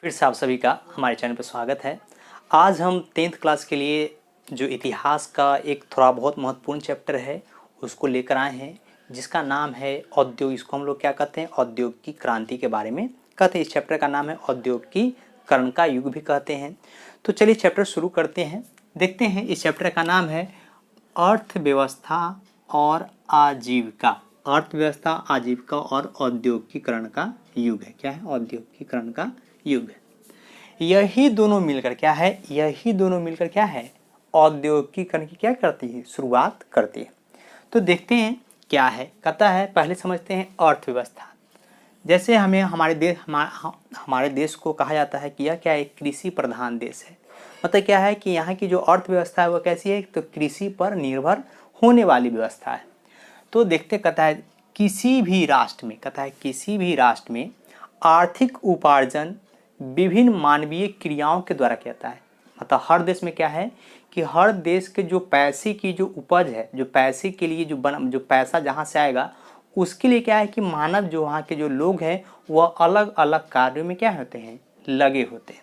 फिर से आप सभी का हमारे चैनल पर स्वागत है। आज हम 10th क्लास के लिए जो इतिहास का एक थोड़ा बहुत महत्वपूर्ण चैप्टर है उसको लेकर आए हैं, जिसका नाम है औद्योगिक। इसको हम लोग क्या कहते हैं? औद्योगिक क्रांति के बारे में कहते हैं। इस चैप्टर का नाम है औद्योगिकीकरण का युग भी कहते हैं। तो चलिए चैप्टर शुरू करते हैं। देखते हैं, इस चैप्टर का नाम है अर्थव्यवस्था और आजीविका। अर्थव्यवस्था, आजीविका और औद्योगिकीकरण का युग है। क्या है? औद्योगिकीकरण का युग है। यही दोनों मिलकर क्या है? यही दोनों मिलकर क्या है? औद्योगिकीकरण की क्या करती है? शुरुआत करती है। तो देखते हैं क्या है। कहता है, पहले समझते हैं अर्थव्यवस्था। जैसे हमें हमारे देश को कहा जाता है कि यह क्या है? कृषि प्रधान देश है। मतलब क्या है कि यहाँ की जो अर्थव्यवस्था है वो कैसी है? तो कृषि पर निर्भर होने वाली व्यवस्था है। तो देखते, कहता है किसी भी राष्ट्र में, कहता है किसी भी राष्ट्र में आर्थिक उपार्जन विभिन्न मानवीय क्रियाओं के द्वारा किया जाता है। मतलब हर देश में क्या है कि हर देश के जो पैसे की जो उपज है, जो पैसे के लिए जो पैसा जहाँ से आएगा उसके लिए क्या है कि मानव, जो वहाँ के जो लोग हैं वह अलग अलग कार्यों में क्या होते हैं? लगे होते हैं।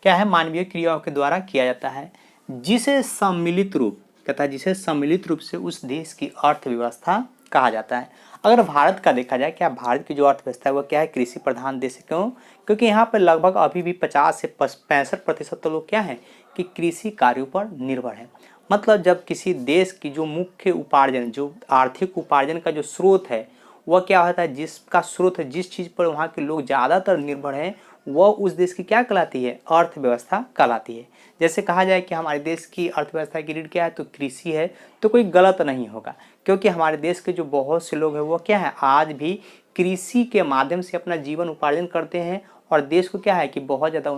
क्या है? मानवीय क्रियाओं के द्वारा किया जाता है, जिसे सम्मिलित रूप, कहता है जिसे सम्मिलित रूप से उस देश की अर्थव्यवस्था कहा जाता है। अगर भारत का देखा जाए, क्या भारत की जो अर्थव्यवस्था है वो क्या है? कृषि प्रधान देश है। क्यों? क्योंकि यहाँ पर लगभग अभी भी 50 से 65% तो लोग क्या है कि कृषि कार्यों पर निर्भर है। मतलब जब किसी देश की जो मुख्य उपार्जन, जो आर्थिक उपार्जन का जो स्रोत है वह क्या होता है? जिसका स्रोत है, जिस चीज़ पर वहाँ के लोग ज़्यादातर निर्भर हैं वह उस देश की क्या कहलाती है? अर्थव्यवस्था कहलाती है। जैसे कहा जाए कि हमारे देश की अर्थव्यवस्था की रीढ़ क्या है? तो कृषि है। तो कोई गलत नहीं होगा, क्योंकि हमारे देश के जो बहुत से लोग हैं वो क्या है? आज भी कृषि के माध्यम से अपना जीवन उपार्जन करते हैं और देश को क्या है कि बहुत ज़्यादा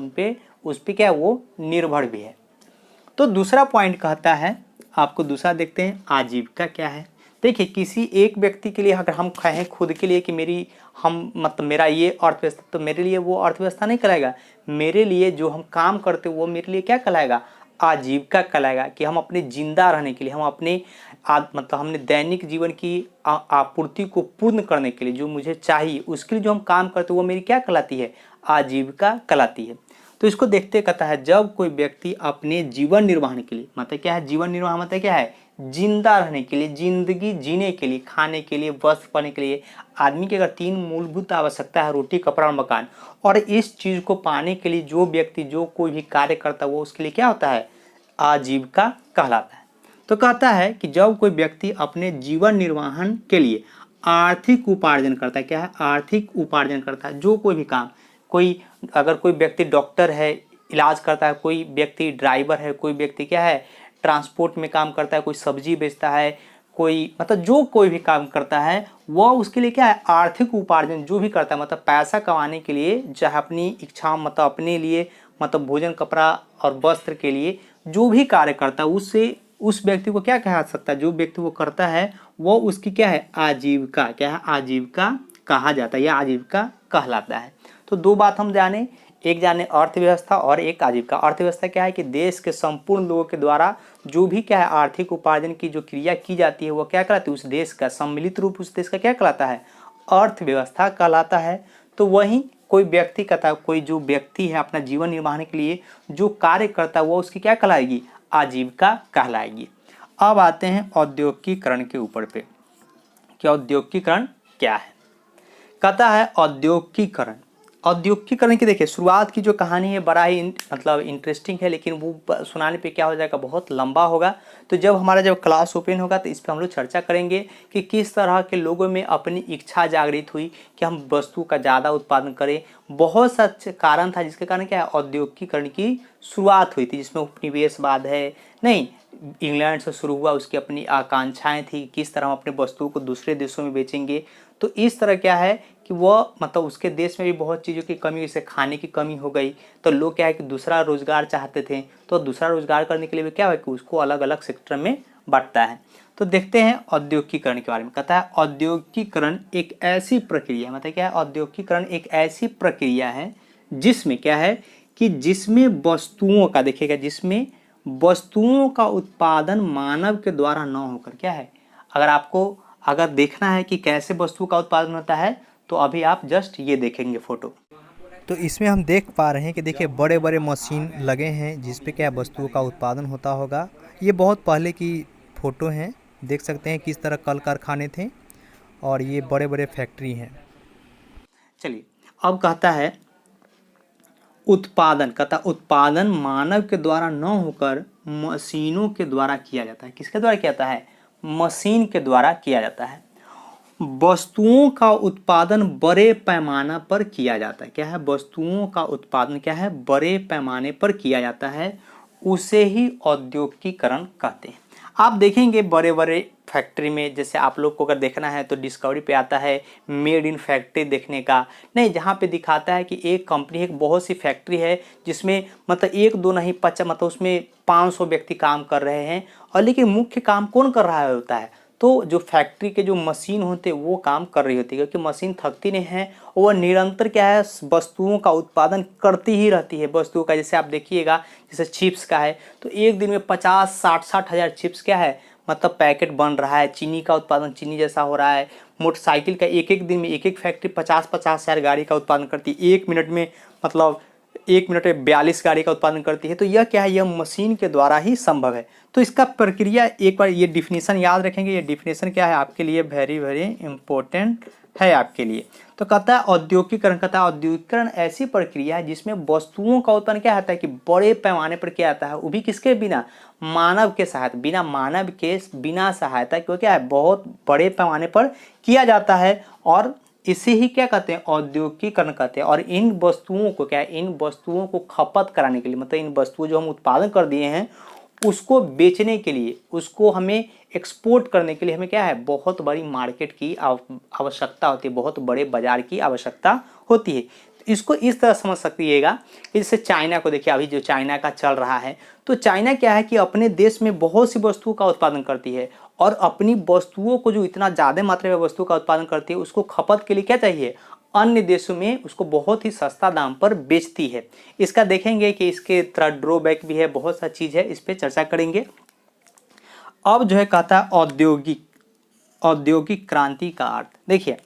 उस पर क्या है? वो निर्भर भी है। तो दूसरा पॉइंट कहता है, आपको दूसरा देखते हैं, आजीविका क्या है। देखिए, किसी एक व्यक्ति के लिए अगर हम कहें खुद के लिए कि मेरा ये अर्थव्यवस्था, तो मेरे लिए वो अर्थव्यवस्था नहीं कहलाएगा। मेरे लिए जो हम काम करते वो मेरे लिए क्या कहलाएगा? आजीविका कहलाएगा। कि हम अपने जिंदा रहने के लिए, हम अपने हमने दैनिक जीवन की आपूर्ति को पूर्ण करने के लिए जो मुझे चाहिए उसके लिए जो हम काम करते वो मेरी क्या कहलाती है? आजीविका कहलाती है। तो इसको देखते, कहता है जब कोई व्यक्ति अपने जीवन निर्वाह के लिए, मतलब क्या है? जीवन निर्वाह मतलब क्या है? जिंदा रहने के लिए, जिंदगी जीने के लिए, खाने के लिए, वस्त्र पाने के लिए आदमी की अगर 3 मूलभूत आवश्यकता है, रोटी, कपड़ा और मकान, और इस चीज़ को पाने के लिए जो व्यक्ति जो कोई भी कार्य करता है वो उसके लिए क्या होता है? आजीविका कहलाता है। तो कहता है कि जब कोई व्यक्ति अपने जीवन निर्वाहन के लिए आर्थिक उपार्जन करता है, क्या है? आर्थिक उपार्जन करता है। जो कोई भी काम, अगर कोई व्यक्ति डॉक्टर है, इलाज करता है, कोई व्यक्ति ड्राइवर है, कोई व्यक्ति क्या है? ट्रांसपोर्ट में काम करता है, कोई सब्जी बेचता है, कोई मतलब जो कोई भी काम करता है वह उसके लिए क्या है? आर्थिक उपार्जन जो भी करता है, मतलब पैसा कमाने के लिए, चाहे अपनी इच्छा, मतलब अपने लिए, मतलब भोजन, कपड़ा और वस्त्र के लिए जो भी कार्य करता है उससे उस व्यक्ति को क्या कहा सकता है? जो व्यक्ति वो करता है वो उसकी क्या है? आजीविका। क्या है? आजीविका कहा जाता है या आजीविका कहलाता है। तो दो बात हम जाने, एक जाने अर्थव्यवस्था और एक आजीविका। अर्थव्यवस्था क्या है कि देश के संपूर्ण लोगों के द्वारा जो भी क्या है आर्थिक उपार्जन की जो क्रिया की जाती है वो क्या कहलाती है? उस देश का सम्मिलित रूप उस देश का क्या कहलाता है? अर्थव्यवस्था कहलाता है। तो वहीं कोई व्यक्ति कहता है, कोई जो व्यक्ति है अपना जीवन निर्वाह के लिए जो कार्य करता है वो उसकी क्या कहलाएगी? आजीविका कहलाएगी। अब आते हैं औद्योगिकीकरण के ऊपर पे कि औद्योगिकीकरण क्या है। कहता है औद्योगिकीकरण। औद्योगिकीकरण की देखिए शुरुआत की जो कहानी है बड़ा ही मतलब इंटरेस्टिंग है, लेकिन वो सुनाने पे क्या हो जाएगा? बहुत लंबा होगा। तो जब क्लास ओपन होगा तो इस पर हम लोग चर्चा करेंगे कि किस तरह के लोगों में अपनी इच्छा जागृत हुई कि हम वस्तु का ज़्यादा उत्पादन करें। बहुत सा कारण था जिसके कारण क्या है? औद्योगिकीकरण की शुरुआत हुई थी, जिसमें उपनिवेशवाद है, नहीं, इंग्लैंड से शुरू हुआ, उसकी अपनी आकांक्षाएं थी किस तरह हम अपने वस्तुओं को दूसरे देशों में बेचेंगे। तो इस तरह क्या है कि वह मतलब उसके देश में भी बहुत चीज़ों की कमी, जैसे खाने की कमी हो गई, तो लोग क्या है कि दूसरा रोजगार चाहते थे। तो दूसरा रोजगार करने के लिए भी क्या है कि उसको अलग अलग सेक्टर में बांटता है। तो देखते हैं औद्योगिकीकरण के बारे में। कहता है औद्योगिकीकरण एक ऐसी प्रक्रिया, मतलब क्या है? औद्योगिकीकरण एक ऐसी प्रक्रिया है जिसमें क्या है कि जिसमें वस्तुओं का, देखिएगा, जिसमें वस्तुओं का उत्पादन मानव के द्वारा न होकर क्या है, अगर देखना है कि कैसे वस्तु का उत्पादन होता है तो अभी आप जस्ट ये देखेंगे फोटो। तो इसमें हम देख पा रहे हैं कि देखिए बड़े बड़े मशीन लगे हैं जिस पे क्या वस्तुओं का उत्पादन होता होगा। ये बहुत पहले की फ़ोटो हैं, देख सकते हैं किस तरह कल कारखाने थे और ये बड़े बड़े फैक्ट्री हैं। चलिए अब कहता है उत्पादन, कहता उत्पादन मानव के द्वारा न होकर मशीनों के द्वारा किया जाता है। किसके द्वारा किया जाता है? मशीन के द्वारा किया जाता है। वस्तुओं का उत्पादन बड़े पैमाने पर किया जाता है। क्या है? वस्तुओं का उत्पादन क्या है? बड़े पैमाने पर किया जाता है, उसे ही औद्योगिकीकरण कहते हैं। आप देखेंगे बड़े बड़े फैक्ट्री में, जैसे आप लोग को अगर देखना है तो डिस्कवरी पे आता है मेड इन फैक्ट्री देखने का, नहीं, जहाँ पे दिखाता है कि एक कंपनी, एक बहुत सी फैक्ट्री है जिसमें मतलब एक दो नहीं मतलब उसमें 500 व्यक्ति काम कर रहे हैं, और लेकिन मुख्य काम कौन कर रहा होता है? तो जो फैक्ट्री के जो मशीन होते हैं वो काम कर रही होती है, क्योंकि मशीन थकती नहीं है, वह निरंतर क्या है, वस्तुओं का उत्पादन करती ही रहती है। वस्तुओं का जैसे आप देखिएगा, जैसे चिप्स का है तो एक दिन में 50-60 हज़ार चिप्स क्या है मतलब पैकेट बन रहा है। चीनी का उत्पादन चीनी जैसा हो रहा है। मोटरसाइकिल का एक एक दिन में एक एक फैक्ट्री 50-50 हज़ार गाड़ी का उत्पादन करती है। एक मिनट में मतलब 1 मिनट में 42 गाड़ी का उत्पादन करती है। तो यह क्या है? यह मशीन के द्वारा ही संभव है। तो इसका प्रक्रिया एक बार ये डिफिनीशन याद रखेंगे। ये डिफिनीशन क्या है आपके लिए? वेरी वेरी इंपॉर्टेंट है आपके लिए। तो कहता है औद्योगिकीकरण, कहता है औद्योगिकीकरण ऐसी प्रक्रिया है जिसमें वस्तुओं का उत्पादन क्या होता है कि बड़े पैमाने पर किया जाता है, वो भी किसके बिना? मानव के सहायता, बिना मानव के बिना सहायता क्यों क्या है, बहुत बड़े पैमाने पर किया जाता है। और इसे ही क्या कहते हैं? औद्योगिकीकरण कहते हैं। और इन वस्तुओं को क्या है, इन वस्तुओं को खपत कराने के लिए, मतलब इन वस्तुओं जो हम उत्पादन कर दिए हैं उसको बेचने के लिए, उसको हमें एक्सपोर्ट करने के लिए हमें क्या है, बहुत बड़ी मार्केट की आवश्यकता होती है, बहुत बड़े बाजार की आवश्यकता होती है। इसको इस तरह समझ सकिएगा कि जैसे चाइना को देखिए, अभी जो चाइना का चल रहा है, तो चाइना क्या है कि अपने देश में बहुत सी वस्तुओं का उत्पादन करती है, और अपनी वस्तुओं को जो इतना ज़्यादा मात्रा में वस्तुओं का उत्पादन करती है उसको खपत के लिए क्या चाहिए, अन्य देशों में उसको बहुत ही सस्ता दाम पर बेचती है। इसका देखेंगे कि इसके तरह ड्रॉबैक भी है, बहुत सा चीज़ है, इस पर चर्चा करेंगे। अब जो है कहता है औद्योगिक क्रांति का अर्थ। देखिए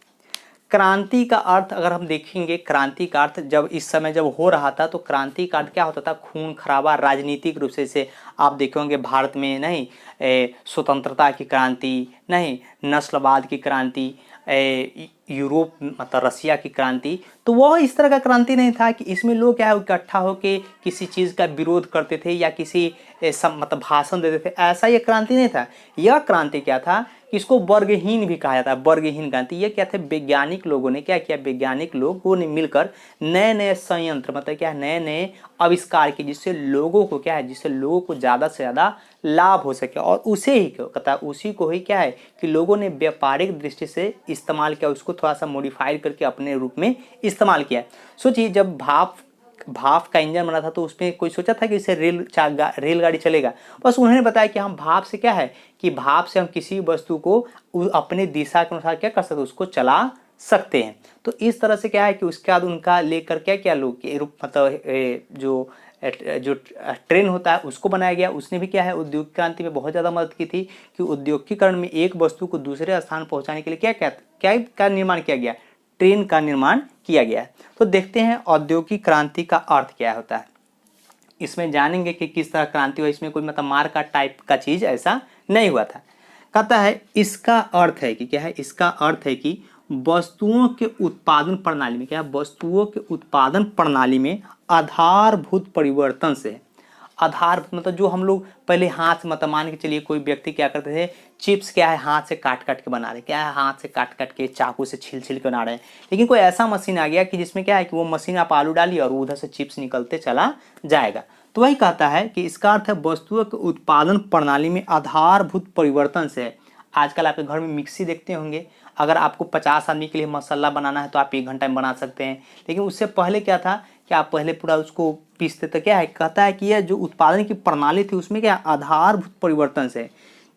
क्रांति का अर्थ अगर हम देखेंगे, क्रांति का अर्थ जब इस समय जब हो रहा था तो क्रांति का अर्थ क्या होता था? खून खराबा राजनीतिक रूप से आप देखेंगे भारत में, नहीं स्वतंत्रता की क्रांति, नहीं नस्लवाद की क्रांति, यूरोप मतलब रसिया की क्रांति। तो वह इस तरह का क्रांति नहीं था कि इसमें लोग क्या है इकट्ठा होकर किसी चीज़ का विरोध करते थे या किसी मतलब भाषण देते थे, ऐसा ये क्रांति नहीं था। यह क्रांति क्या था कि इसको वर्गहीन भी कहा जाता है, वर्गहीन क्रांति। ये क्या थे? वैज्ञानिक लोगों ने क्या किया, वैज्ञानिक लोगों ने मिलकर नए नए संयंत्र मतलब क्या नए नए आविष्कार किए, जिससे लोगों को क्या है, जिससे लोगों को ज़्यादा से ज़्यादा लाभ हो सके। और उसे ही कहता है, उसी को ही क्या है कि लोगों ने व्यापारिक दृष्टि से इस्तेमाल किया, उसको थोड़ा सा मॉडिफाइड करके अपने रूप में इस्तेमाल किया। सोचिए जब भाप का इंजन बना था तो उसमें कोई सोचा था कि इससे रेलगाड़ी चलेगा? बस उन्होंने बताया कि हम भाप से क्या है कि भाप से हम किसी वस्तु को अपने दिशा के अनुसार क्या कर सकते हैं, उसको चला सकते हैं। तो इस तरह से क्या है कि उसके बाद उनका लेकर क्या क्या लोग मतलब जो ट्रेन होता है उसको बनाया गया। उसने भी क्या है उद्योग क्रांति में बहुत ज़्यादा मदद की थी कि उद्योगिकीकरण में एक वस्तु को दूसरे स्थान पहुँचाने के लिए क्या क्या क्या का निर्माण किया गया, ट्रेन का निर्माण किया गया है। तो देखते हैं औद्योगिक क्रांति का अर्थ क्या होता है। इसमें जानेंगे कि किस तरह क्रांति हुआ। इसमें कोई मतलब मार का टाइप का चीज़ ऐसा नहीं हुआ था। कहता है इसका अर्थ है कि क्या है, इसका अर्थ है कि वस्तुओं के उत्पादन प्रणाली में क्या है, वस्तुओं के उत्पादन प्रणाली में आधारभूत परिवर्तन से, आधार मतलब जो हम लोग पहले हाथ मतलब मान के चलिए कोई व्यक्ति क्या करते थे, चिप्स क्या है हाथ से काट काट के बना रहे, क्या है हाथ से काट काट के चाकू से छील छील के बना रहे हैं। लेकिन कोई ऐसा मशीन आ गया कि जिसमें क्या है कि वो मशीन आप आलू डालिए और उधर से चिप्स निकलते चला जाएगा। तो वही कहता है कि इसका अर्थ है वस्तुओं के उत्पादन प्रणाली में आधारभूत परिवर्तन से। आजकल आपके घर में मिक्सी देखते होंगे, अगर आपको 50 आदमी के लिए मसाला बनाना है तो आप 1 घंटा में बना सकते हैं। लेकिन उससे पहले क्या था कि आप पहले पूरा उसको पीसते। तो क्या है कहता है कि यह जो उत्पादन की प्रणाली थी उसमें क्या आधारभूत परिवर्तन से,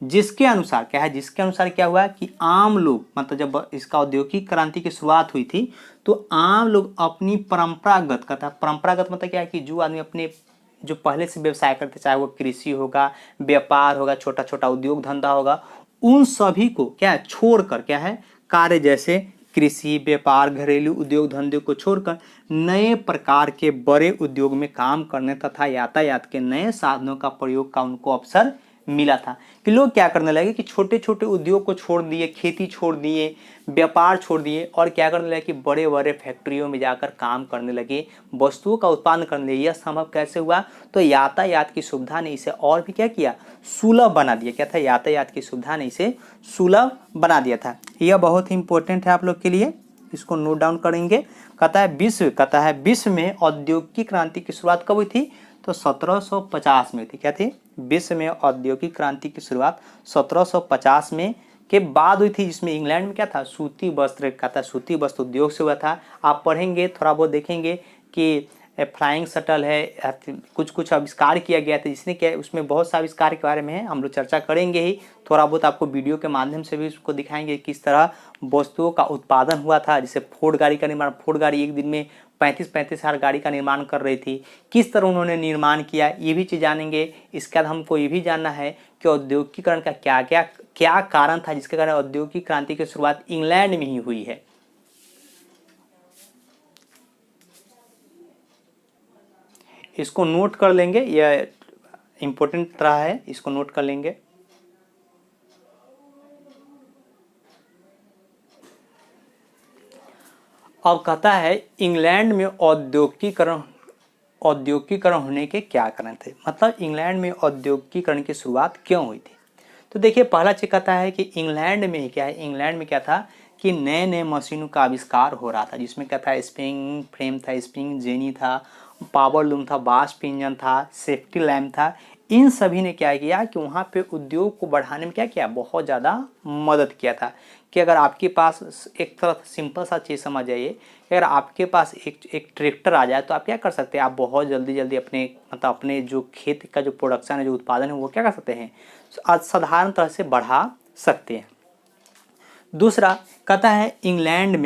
जिसके अनुसार क्या है, जिसके अनुसार क्या हुआ कि आम लोग मतलब जब इसका औद्योगिक क्रांति की शुरुआत हुई थी तो आम लोग अपनी परंपरागत, कहता है परंपरागत मतलब क्या है कि जो आदमी अपने जो पहले से व्यवसाय करते, चाहे वो कृषि होगा, व्यापार होगा, छोटा छोटा उद्योग धंधा होगा, उन सभी को क्या है छोड़कर क्या है कार्य जैसे कृषि, व्यापार, घरेलू उद्योग धंधे को छोड़कर नए प्रकार के बड़े उद्योग में काम करने तथा यातायात के नए साधनों का प्रयोग का उनको अवसर मिला था। कि लोग क्या करने लगे कि छोटे छोटे उद्योग को छोड़ दिए, खेती छोड़ दिए, व्यापार छोड़ दिए और क्या करने लगे कि बड़े बड़े फैक्ट्रियों में जाकर काम करने लगे, वस्तुओं का उत्पादन करने लगे। यह संभव कैसे हुआ? तो यातायात की सुविधा ने इसे और भी क्या किया, सुलभ बना दिया। क्या था? यातायात की सुविधा ने इसे सुलभ बना दिया था। यह बहुत ही इंपॉर्टेंट है आप लोग के लिए, इसको नोट डाउन करेंगे। कहता है विश्व में औद्योगिक क्रांति की शुरुआत कब हुई थी? तो 1750 में थी। क्या थी? विश्व में औद्योगिक क्रांति की शुरुआत 1750 में के बाद हुई थी, जिसमें इंग्लैंड में क्या था, सूती वस्त्र का था, सूती वस्त्र उद्योग से हुआ था। आप पढ़ेंगे थोड़ा बहुत देखेंगे कि फ्लाइंग शटल है, कुछ आविष्कार किया गया था, जिसने क्या, उसमें बहुत सा आविष्कार के बारे में है, हम लोग चर्चा करेंगे ही। थोड़ा बहुत आपको वीडियो के माध्यम से भी उसको दिखाएंगे किस तरह वस्तुओं का उत्पादन हुआ था। जैसे फोर्ड गाड़ी का निर्माण, फोर्ड गाड़ी एक दिन में 35 हज़ार गाड़ी का निर्माण कर रही थी, किस तरह उन्होंने निर्माण किया, ये भी चीज़ जानेंगे। इसके बाद हमको ये भी जानना है कि औद्योगिकीकरण का क्या कारण था जिसके कारण औद्योगिक क्रांति की शुरुआत इंग्लैंड में ही हुई है। इसको नोट कर लेंगे, यह इंपॉर्टेंट रहा है, इसको नोट कर लेंगे। अब कहता है इंग्लैंड में औद्योगिकीकरण होने के क्या कारण थे, मतलब इंग्लैंड में औद्योगिकीकरण की शुरुआत क्यों हुई थी। तो देखिए पहला चीज कहता है कि इंग्लैंड में क्या था कि नए नए मशीनों का आविष्कार हो रहा था, जिसमें क्या था, स्प्रिंग फ्रेम था, स्प्रिंग जेनी था, पावर लूम था, वाष्प इंजन था, सेफ्टी लैम्प था। इन सभी ने क्या किया कि वहाँ पे उद्योग को बढ़ाने में क्या किया, बहुत ज़्यादा मदद किया था। कि अगर आपके पास एक तरह सिंपल सा चीज़ समझ जाइए, अगर आपके पास एक ट्रैक्टर आ जाए तो आप क्या कर सकते हैं, आप बहुत जल्दी अपने जो खेत का जो प्रोडक्शन है, जो उत्पादन है, वो क्या कर सकते हैं, साधारण तरह से बढ़ा सकते हैं। दूसरा कहता है इंग्लैंड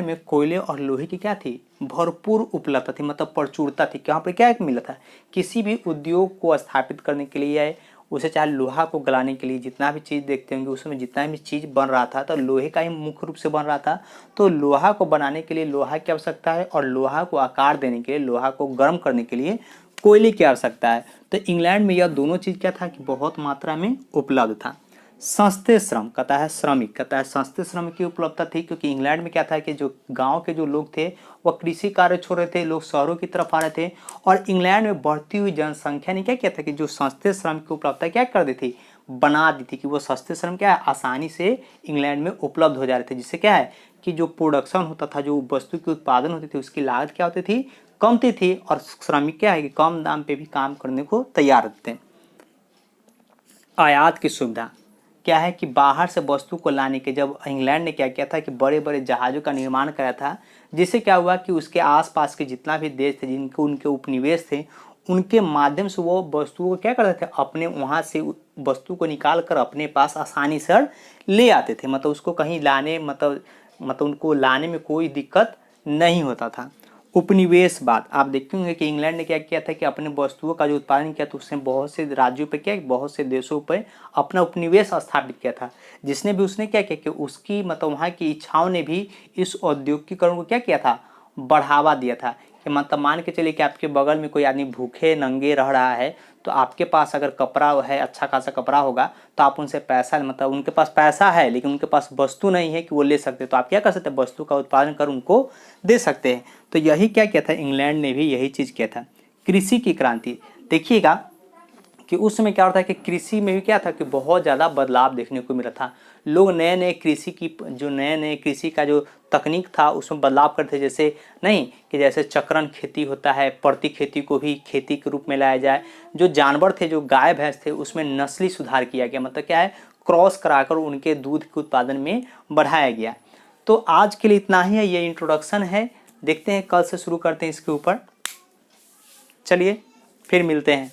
में कोयले और लोहे की क्या थी, भरपूर उपलब्धता थी, मतलब प्रचुरता थी। यहाँ पर क्या मिला था, किसी भी उद्योग को स्थापित करने के लिए, उसे चाहे लोहा को गलाने के लिए, जितना भी चीज़ देखते होंगे उसमें जितना भी चीज़ बन रहा था तो लोहे का ही मुख्य रूप से बन रहा था। तो लोहा को बनाने के लिए लोहा की आवश्यकता है, और लोहा को आकार देने के लिए, लोहा को गर्म करने के लिए कोयले की आवश्यकता है। तो इंग्लैंड में यह दोनों चीज़ क्या था कि बहुत मात्रा में उपलब्ध था। सस्ते श्रम सस्ते श्रम की उपलब्धता थी, क्योंकि इंग्लैंड में क्या था कि जो गांव के जो लोग थे वह कृषि कार्य छोड़ रहे थे, लोग शहरों की तरफ आ रहे थे। और इंग्लैंड में बढ़ती हुई जनसंख्या ने क्या किया था कि जो सस्ते श्रम की उपलब्धता क्या कर दी थी, बना दी थी, कि वो सस्ते श्रम क्या है, आसानी से इंग्लैंड में उपलब्ध हो जा रहे थे। जिससे क्या है कि जो प्रोडक्शन होता था, जो वस्तु की उत्पादन होती थी, उसकी लागत क्या होती थी, कमती थी, और श्रमिक क्या है कि कम दाम पे भी काम करने को तैयार थे। आयात की सुविधा क्या है कि बाहर से वस्तु को लाने के, जब इंग्लैंड ने क्या किया था कि बड़े बड़े जहाज़ों का निर्माण कराया था, जिससे क्या हुआ कि उसके आसपास के जितना भी देश थे, जिनके उनके उपनिवेश थे, उनके माध्यम से वो वस्तुओं को क्या करते थे, अपने वहाँ से वस्तु को निकाल कर अपने पास आसानी से ले आते थे। मतलब उसको कहीं लाने मतलब उनको लाने में कोई दिक्कत नहीं होता था। उपनिवेशवाद, आप देखते होंगे कि इंग्लैंड ने क्या किया था कि अपने वस्तुओं का जो उत्पादन किया तो उसने बहुत से राज्यों पे क्या, बहुत से देशों पे अपना उपनिवेश स्थापित किया था। जिसने भी उसने क्या किया कि उसकी वहाँ की इच्छाओं ने भी इस औद्योगिकीकरण को क्या किया था, बढ़ावा दिया था। कि मतलब मान के चलिए कि आपके बगल में कोई आदमी भूखे नंगे रह रहा है, तो आपके पास अगर कपड़ा है, अच्छा खासा कपड़ा होगा, तो आप उनसे पैसा, मतलब उनके पास पैसा है लेकिन उनके पास वस्तु नहीं है कि वो ले सकते, तो आप क्या कर सकते हैं, वस्तु का उत्पादन कर उनको दे सकते हैं। तो यही क्या किया था, इंग्लैंड ने भी यही चीज़ किया था। कृषि की क्रांति, देखिएगा कि उस समय क्या होता है कि कृषि में भी क्या था कि बहुत ज़्यादा बदलाव देखने को मिला था। लोग नए नए कृषि का जो तकनीक था उसमें बदलाव करते, जैसे नहीं कि जैसे चक्रण खेती होता है, प्रति खेती को भी खेती के रूप में लाया जाए। जो जानवर थे, जो गाय भैंस थे, उसमें नस्ली सुधार किया गया, मतलब क्या है, क्रॉस कराकर उनके दूध के उत्पादन में बढ़ाया गया। तो आज के लिए इतना ही है, ये इंट्रोडक्शन है। देखते हैं कल से शुरू करते हैं इसके ऊपर। चलिए फिर मिलते हैं।